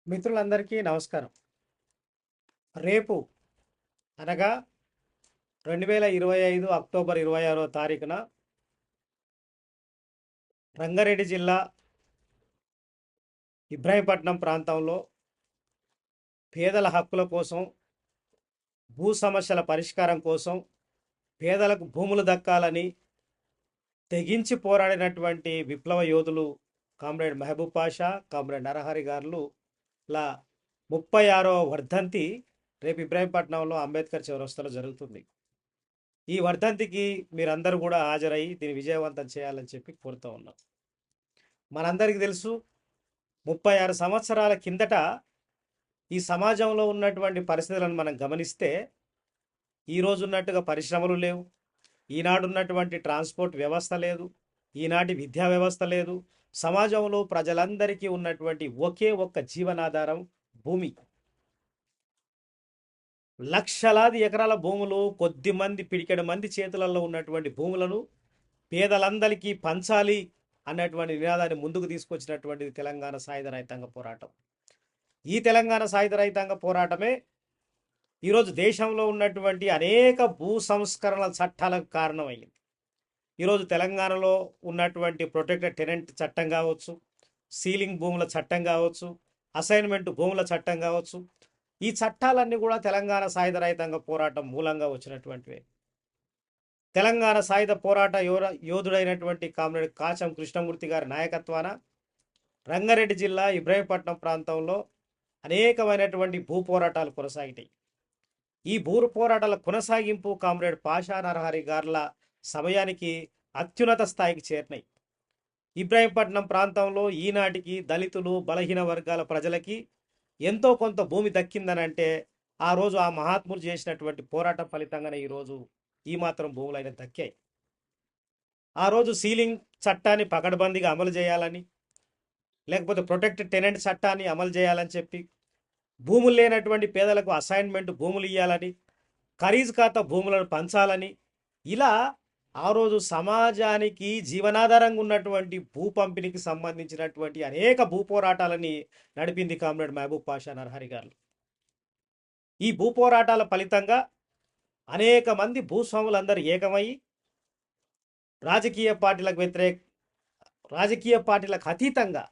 మిత్రులందరికీ నమస్కారం. రేపు అనగా 2025 అక్టోబర్ 26వ తారీఖున రంగారెడ్డి జిల్లా ఇబ్రాహీంపట్నం ప్రాంతంలో పేదల హక్కుల కోసం, భూ సమస్యల పరిష్కారం కోసం, పేదలకు భూములు దక్కాలని తెగించి పోరాడినటువంటి విప్లవ యోధులు కామ్రేడ్ మహబూబ్ పాషా, కామ్రేడ్ నరహరి గారు లా 36వ వర్ధంతి రేపు ఇబ్రాహీంపట్నంలో అంబేద్కర్ చౌరస్తాలో జరుగుతుంది. ఈ వర్ధంతికి మీరందరూ కూడా హాజరయ్యి దీన్ని విజయవంతం చేయాలని చెప్పి కోరుతూ ఉన్నాం. మనందరికీ తెలుసు, 36 సంవత్సరాల కిందట ఈ సమాజంలో ఉన్నటువంటి పరిస్థితులను మనం గమనిస్తే ఈరోజు ఉన్నట్టుగా పరిశ్రమలు లేవు, ఈనాడు ఉన్నటువంటి ట్రాన్స్పోర్ట్ వ్యవస్థ లేదు, ఈనాటి విద్యా వ్యవస్థ లేదు. సమాజంలో ప్రజలందరికీ ఉన్నటువంటి ఒకే ఒక్క జీవనాధారం భూమి. లక్షలాది ఎకరాల భూములు, కొద్ది మంది పిడికెడు మంది చేతులలో ఉన్నటువంటి భూములను పేదలందరికీ పంచాలి అన్నటువంటి నినాదాన్ని ముందుకు తీసుకొచ్చినటువంటిది తెలంగాణ సాయుధ రైతాంగ పోరాటం. ఈ తెలంగాణ సాయుధ రైతాంగ పోరాటమే ఈరోజు దేశంలో ఉన్నటువంటి అనేక భూ సంస్కరణల చట్టాలకు కారణమైంది. ఈరోజు తెలంగాణలో ఉన్నటువంటి ప్రొటెక్టెడ్ టెనెంట్ చట్టం కావచ్చు, సీలింగ్ భూముల చట్టం కావచ్చు, అసైన్మెంట్ భూముల చట్టం కావచ్చు, ఈ చట్టాలన్నీ కూడా తెలంగాణ సాయుధ రైతాంగ పోరాటం మూలంగా వచ్చినటువంటివే. తెలంగాణ సాయుధ పోరాట యోధుడైనటువంటి కామ్రేడ్ కాచం కృష్ణమూర్తి గారి నాయకత్వాన రంగారెడ్డి జిల్లా ఇబ్రాహీంపట్నం ప్రాంతంలో అనేకమైనటువంటి భూ పోరాటాలు కొనసాగినాయి. ఈ భూ పోరాటాల కొనసాగింపు కామ్రేడ్ పాషా నరహరి గార్ల సమయానికి అత్యున్నత స్థాయికి చేరినాయి. ఇబ్రాహీంపట్నం ప్రాంతంలో ఈనాటికి దళితులు, బలహీన వర్గాల ప్రజలకి ఎంతో కొంత భూమి దక్కిందనంటే ఆ రోజు ఆ మహాత్ములు చేసినటువంటి పోరాటం ఫలితంగానే ఈరోజు ఈ మాత్రం భూములైన దక్కాయి. ఆ రోజు సీలింగ్ చట్టాన్ని పకడ్బందీగా అమలు చేయాలని, లేకపోతే ప్రొటెక్టెడ్ టెనెంట్ చట్టాన్ని అమలు చేయాలని చెప్పి, భూములు లేనటువంటి పేదలకు అసైన్మెంట్ భూములు ఇవ్వాలని, ఖరీజు ఖాతా భూములను పంచాలని, ఇలా ఆ రోజు సమాజానికి జీవనాధారంగా ఉన్నటువంటి భూ పంపిణీకి సంబంధించినటువంటి అనేక భూ పోరాటాలని నడిపింది కామ్రేడ్ మహబూబ్ పాషా నరహరి గారు. ఈ భూ పోరాటాల ఫలితంగా అనేక మంది భూస్వాములందరూ ఏకమయ్యి రాజకీయ పార్టీలకు అతీతంగా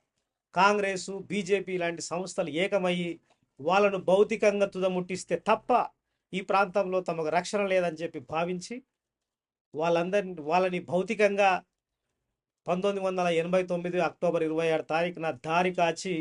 కాంగ్రెసు, బీజేపీ లాంటి సంస్థలు ఏకమయ్యి వాళ్ళను భౌతికంగా తుదముట్టిస్తే తప్ప ఈ ప్రాంతంలో తమకు రక్షణ లేదని చెప్పి భావించి వాళ్ళని భౌతికంగా 1989 అక్టోబర్ 26 తారీఖున దారి కాచి